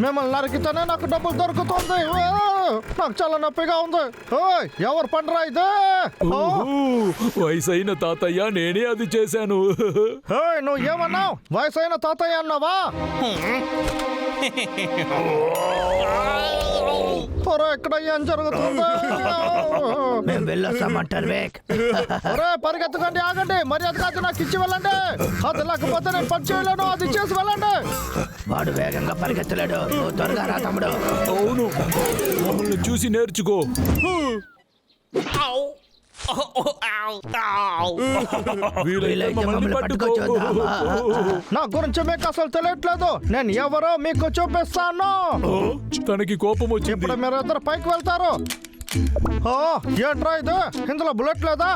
మిమ్మల్ని నరికితేనే నాకు డబ్బులు దొరుకుతుంది. నాకు చాలా నొప్పిగా ఉంది. ఎవరు పండురా ఇదే? వయసైన తాతయ్య, నేనే అది చేశాను. నువ్వు ఏమన్నావు? వయసైన తాతయ్య అన్నావా? ఇక్కడ ఏం జరుగుతుంది? మేము వెళ్ళొస్తామంటారు. పరిగెత్తకండి, ఆగండి. మర్యాద కాదు, నాకు ఇచ్చి వెళ్ళండి. అది లేకపోతే నేను పని చేయలేను. అది చేసి వెళ్ళండి. వాడు వేగంగా పరిగెత్తలేడు. నువ్వు త్వరగా రా తమ్ముడు. అవును, మమ్మల్ని చూసి నేర్చుకో. నా గురించి మీకు అసలు తెలియట్లేదు. నేను ఎవరో మీకు చూపిస్తాను. తనకి కోపం వచ్చింది. ఇప్పుడు మీరు ఇద్దరు పైకి వెళ్తారు. ఏంట్రా ఇది? ఇందులో బుల్లెట్ లేదా?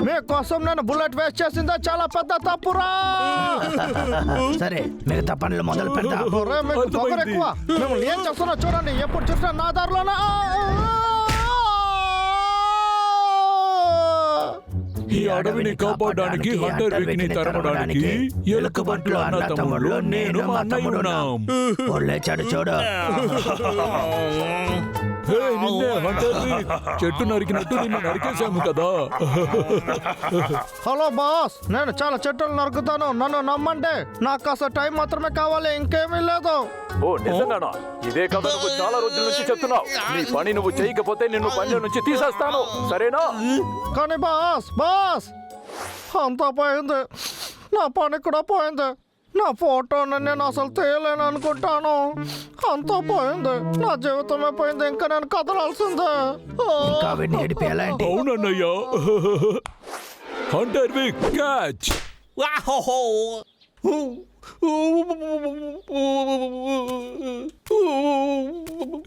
మీకోసం నేను బుల్లెట్ వేస్ట్ చేసిందా చాలా పెద్ద తప్పురా. సరే, మిగతా పనులు మొదలు పెడతాం. మీకు పొగరు ఎక్కువ. మిమ్మల్ని ఏం చేస్తున్నా చూడండి. ఎప్పుడు చూసినా నా దారిలోనే. ఈ అడవిని కాపాడడానికి, హంటర్ విక్ని తరమడానికి ఎలుకబంట్లు అన్న తమ్ముళ్ళు నేను మా అన్నయ్య ఉన్నాం. లేచాడు చూడు. చెట్టు నరికినట్టు నిన్ను నరికేశాము కదా. హలో బాస్, నేను చాలా చెట్టులు నరుకుతాను. నన్ను నమ్మండి. నాకు అసలు టైం మాత్రమే కావాలి, ఇంకేమీ లేదు. ఓ నిజంగానా? ఇదే కదా నువ్వు చాలా రోజుల నుంచి చెప్తున్నావు. నీ పని నువ్వు చేయకపోతే నిన్ను పనిలో నుంచి తీసేస్తాను, సరేనా? కానీ బాస్ అంతా పోయింది. నా పని కూడా పోయింది. నా ఫోటోని నేను అసలు తీయలేను అనుకుంటాను. అంతా పోయింది. నా జీవితమే పోయింది. ఇంకా నేను కదలాల్సిందే. అవునన్నయ్య. హంటర్ విక్ క్యాచ్.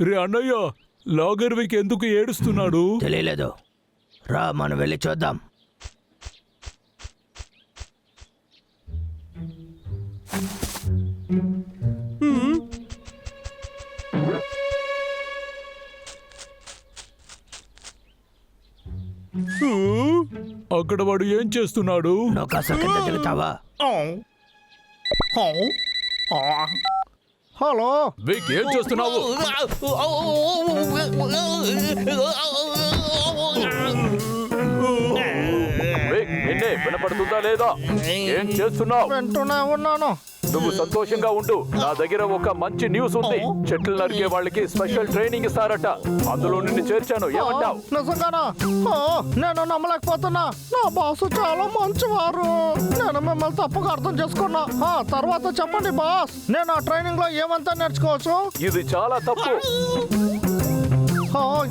రే అన్నయ్య, లాగర్ విక్ ఎందుకు ఏడుస్తున్నాడు? తెలియలేదు. రా, మనం వెళ్ళి చూద్దాం. అక్కడ వాడు ఏం చేస్తున్నాడు? నువ్వు కాస్త కింద దిగుతావా? హలో విక్, ఏం చేస్తున్నావు? విక్, నిన్నే వినపడుతుందా లేదా? ఏం చేస్తున్నావు? వింటూనే ఉన్నాను. నువ్వు సంతోషంగా ఉండు. నా దగ్గర ఒక మంచి న్యూస్ ఉంది. చెట్లు నరికే వాళ్ళకి స్పెషల్ ట్రైనింగ్ ఇస్తారట. అందులో నిన్ను చేర్చాను. ఏమంటావు? నిజంగానా? నేను నమ్మలేకపోతున్నా. నా బాసు చాలా మంచివారు. నేను మిమ్మల్ని తప్పుగా అర్థం చేసుకున్నా. తర్వాత చెప్పండి బాస్, నేను ఆ ట్రైనింగ్ లో ఏమంతా నేర్చుకోవచ్చు? ఇది చాలా తప్పు.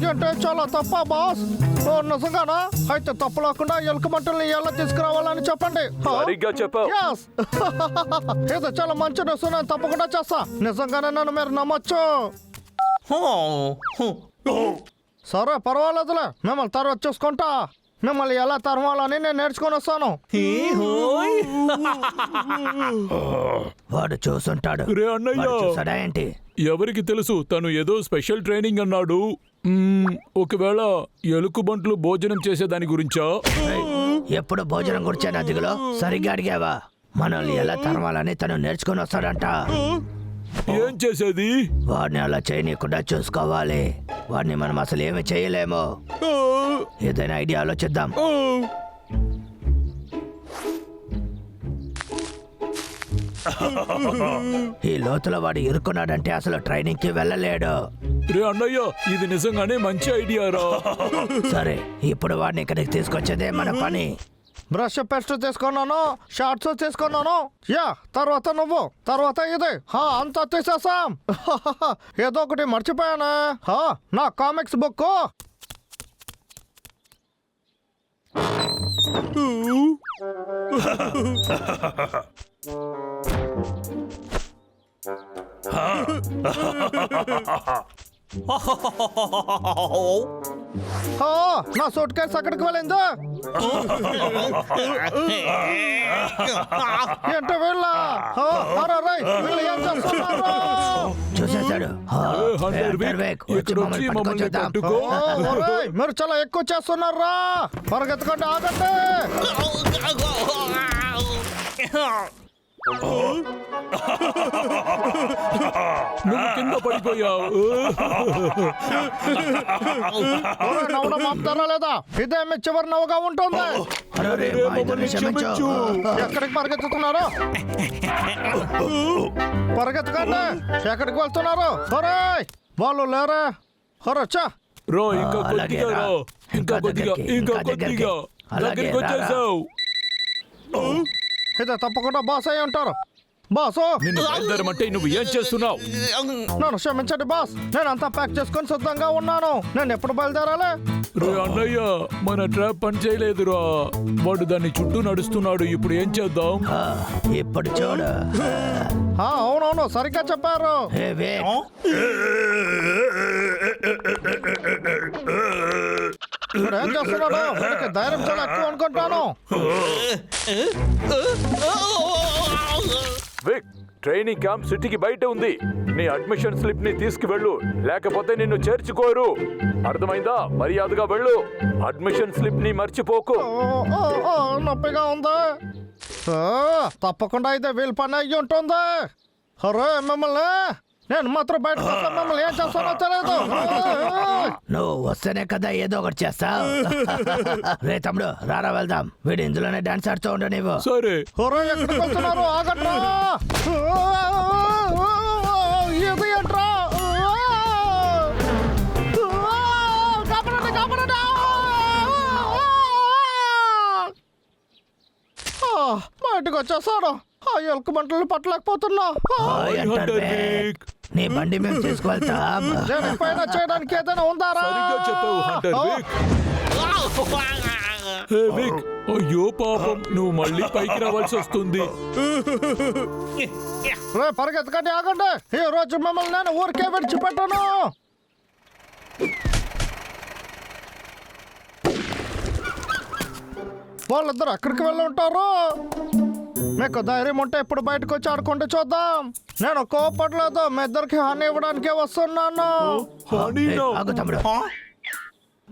ఏంటే చాలా తప్పా బాస్? నిజంగానా? అయితే తప్పు లేకుండా ఎలుక మంటల్ని ఎలా తీసుకురావాలని చెప్పండి. సరిగ్గా చెప్పావు. ఇది చాలా మంచి న్యూస్. నేను తప్పకుండా చేస్తా. నిజంగానే నన్ను మీరు నమ్మొచ్చు. సరే, పర్వాలేదులే. మిమ్మల్ని తర్వాత చూసుకుంటా. మిమ్మల్ని ఎలా తరమాలని నేను నేర్చుకొని వస్తాను. వాడు చూసుంటాడు. రే అన్నయ్య, చూసాడా ఏంటి? ఎవరికి తెలుసు? తను ఏదో స్పెషల్ ట్రైనింగ్ అన్నాడు. ఒకవేళ ఎలుకబంట్లు భోజనం చేసేదాని గురించా? ఎప్పుడు భోజనం గురించేనా దిగులో? సరిగ్గా అడిగావా? మనల్ని ఎలా తరమాలని తను నేర్చుకుని వస్తాడంట. ఏం చేసేది? వాడిని అలా చేయనీయకుండా చూసుకోవాలి. వాడిని మనం అసలు ఏమి చేయలేము. ఏదైనా ఐడియా ఆలోచిద్దాం. ఈ లోతులో వాడు ఇరుక్కున్నాడంటే అసలు ట్రైనింగ్ కి వెళ్ళలేడు. రే అన్నయ్య, ఇది నిజంగానే మంచి ఐడియా రా. సరే, ఇప్పుడు వాడిని ఇక్కడికి తీసుకొచ్చేదే మన పని. బ్రష్ పేస్ట్ తీసుకున్నాను, షార్ట్స్ తీసుకున్నాను. తర్వాత నువ్వు, తర్వాత ఇది. అంతా తీసేసాం. ఏదో ఒకటి మర్చిపోయాను. నా కామిక్స్ బుక్. నా సూట్ కేసు అక్కడికి వెళ్ళిందా? ఏంటో వీళ్ళ చూసేశాడు. మీరు చాలా ఎక్కువ చేస్తున్నారా? పరిగెత్తకుండా ఆగండి. నువ్వు కింద పడిపోయావు. ఒరేయ్, నవ్వడం ఆపుతారా లేదా? ఇదే మీ చివరి నవ్వుగా ఉంటుంది. అరే, మా ఇద్దరిని క్షమించు. ఎక్కడికి పరిగెత్తుతున్నారు? పరిగెత్తకండి. ఎక్కడికి వెళ్తున్నారు? ఒరేయ్, వాళ్ళు లేరా? ఒరచ్చా, రా, ఇంకా అలాగే కొద్దిగా రా. రా. ఇంకా కొద్దిగా, ఇంకా కొద్దిగా. అలాగే దగ్గరికి రా, రా. వచ్చేసావు. ఇదే తప్పకుండా బాస్ అయి ఉంటారు. బాసు, నిన్ను బయలుదేరమంటే నువ్వు ఏం చేస్తున్నావు? నన్ను క్షమించండి బాస్. నేను అంతా ప్యాక్ చేసుకొని సిద్ధంగా ఉన్నాను. నేను ఎప్పుడు బయలుదేరాలి? రే అన్నయ్య, మన ట్రాప్ పని చేయలేదురా. వాడు దాన్ని చుట్టూ నడుస్తున్నాడు. ఇప్పుడు ఏం చేద్దాం? ఆ, ఇప్పుడు చూడు. అవునవును, సరిగ్గా చెప్పారు. హే వేక్, ఇప్పుడు ఏం చేస్తున్నాడు? వీడికి ధైర్యం చాలా ఎక్కువ అనుకుంటాను. విక్, ట్రైనింగ్ క్యాంప్ సిటీకి బయట ఉంది. నీ అడ్మిషన్ స్లిప్ ని తీసుకువెళ్ళు, లేకపోతే నిన్ను చేర్చుకోరు. అర్థమైందా? మర్యాదగా వెళ్ళు. అడ్మిషన్ స్లిప్ ని మర్చిపోకు. నొప్పిగా ఉంది. తప్పకుండా అయితే వీళ్ళ పని అయ్యి ఉంటుంది. అరే మిమ్మల్ని నేను మాత్రం బయట మిమ్మల్ని ఏం చేస్తానో తెలియదు. నువ్వు వస్తేనే కదా ఏదో ఒకటి చేస్తావు. రే తమ్ముడు, రారా వెళ్దాం. వీడు ఇందులోనే డాన్స్ ఆడుతూ ఉండు నీవు. సరే. ఒరే, ఎక్కడికి వెళ్తున్నారు? ఆగట్రా. ఇది ఏంట్రా? కాపాడండి, కాపాడండి. బయటకు వచ్చేసాడు. ఆ ఎలుక మంటలు పట్టలేకపోతున్నా. హాయ్ అంటారు హంటర్ వేక్. విక్. నీ బండి మేము తీసుకువెళ్తాం. దేనిపైన చేయడానికి ఏదైనా ఉందారా? సరిగ్గా చెప్పావు హంటర్ విక్. హే విక్, అయ్యో పాపం, నువ్వు మళ్ళీ పైకి రావాల్సి వస్తుంది. రే పరిగెత్తకండి, ఆగండి. ఈ రోజు మిమ్మల్ని నేను ఊరికే విడిచిపెట్టాను. వాళ్ళిద్దరు ఎక్కడికి వెళ్ళి ఉంటారు? మీకు ధైర్యం ఉంటే ఇప్పుడు బయటకు వచ్చి ఆడుకుంటే చూద్దాం. నేను కోపడలేదు, మీ ఇద్దరికి హాని ఇవ్వడానికే వస్తున్నాను. ఏయ్, ఆగు తమ్ముడు.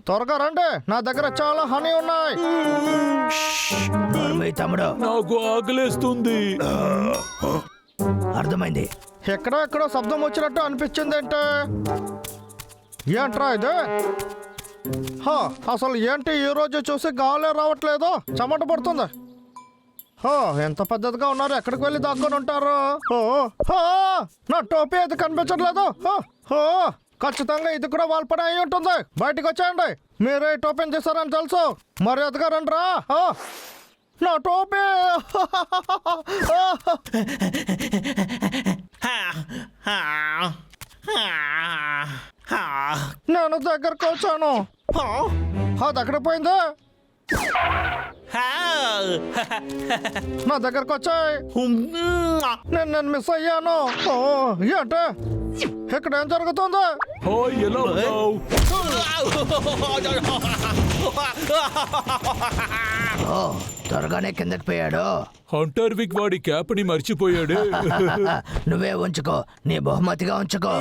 త్వరగా రండి, నా దగ్గర చాలా హనీ ఉన్నాయి. నోర్మూయ్ తమ్ముడు. నాకు ఆకలేస్తుంది. అర్థమైంది. ఎక్కడో శబ్దం వచ్చినట్టు అనిపించింది ఏంటి? ఏంట్రా ఇది? అసలు ఏంటి ఈ రోజు చూసి గాలే రావట్లేదు, చెమట పడుతుంది. ఎంత పద్ధతిగా ఉన్నారు, ఎక్కడికి వెళ్ళి దాక్కొని ఉంటారు? నా టోపీ అయితే కనిపించట్లేదు. ఖచ్చితంగా ఇది కూడా వాళ్ళ పని అయి ఉంటుంది. బయటికి వచ్చేయండి. మీరే ఈ టోపీని చేశారని తెలుసు. మర్యాదగా రండి రా. నా టోపీ. నేను దగ్గరకు వచ్చాను. అది ఎక్కడ పోయింది? నా దగ్గరకు వచ్చాయి. నేను మిస్ అయ్యాను. ఏంటి ఇక్కడ ఏం జరుగుతుంది? హాయ్, ఎలా ఉన్నావు? ఓ, త్వరగానే కిందకి పోయాడు. హంటర్ విక్ వాడి క్యాప్ ని మర్చిపోయాడు. నువ్వే ఉంచుకో, నీ బహుమతిగా ఉంచుకో.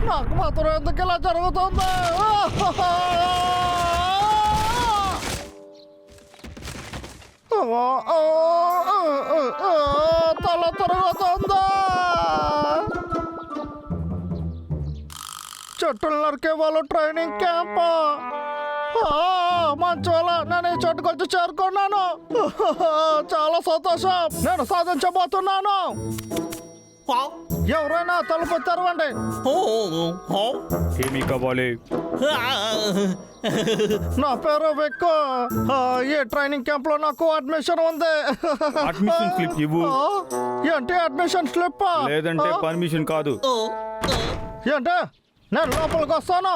నాకు మాత్రం ఎందుకు ఇలా జరుగుతుంది? తల తిరుగుతుందా? చెట్టులు నరికే వాళ్ళు ట్రైనింగ్ క్యాంప్. మంచి వల్ల నేను ఈ చోటుకు వచ్చి చేరుకున్నాను. చాలా సంతోషం. నేను సాధించబోతున్నాను. ఎవరైనా తలుపు తెరవండి. ఏమీ కావాలి? నా పేరు విక్కు. ఈ ట్రైనింగ్ క్యాంప్ లో నాకు అడ్మిషన్ ఉంది. అడ్మిషన్ స్లిప్ ఇవ్వు. ఏంటి అడ్మిషన్ స్లిప్? లేదంటే పర్మిషన్ కాదు. ఏంటి? నేను లోపలికి వస్తాను.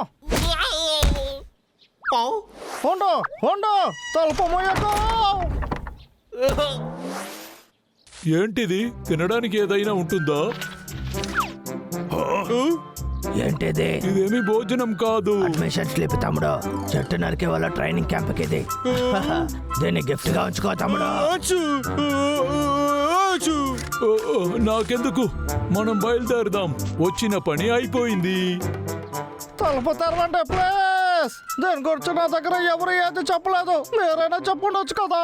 ఉండు ఉండు, తలుపు మూయకు. ఏంటిది? తినడానికి ఏదైనా ఉంటుందా? ఏంటిది? ఇదేమి భోజనం కాదు. అడ్మిషన్ స్లిప్ తమ్ముడు. చెట్టు నరికే వాళ్ళ ట్రైనింగ్ క్యాంప్ కి ఇది. దీన్ని గిఫ్ట్ గా ఉంచుకో తమ్ముడు. నాకెందుకు, మనం బయలుదేరదాం. వచ్చిన పని అయిపోయింది. తలుపు తెరవండి ప్లీజ్. దీని గురించి నా దగ్గర ఎవరు ఏది చెప్పలేదు. మీరైనా చెప్పుండొచ్చు కదా.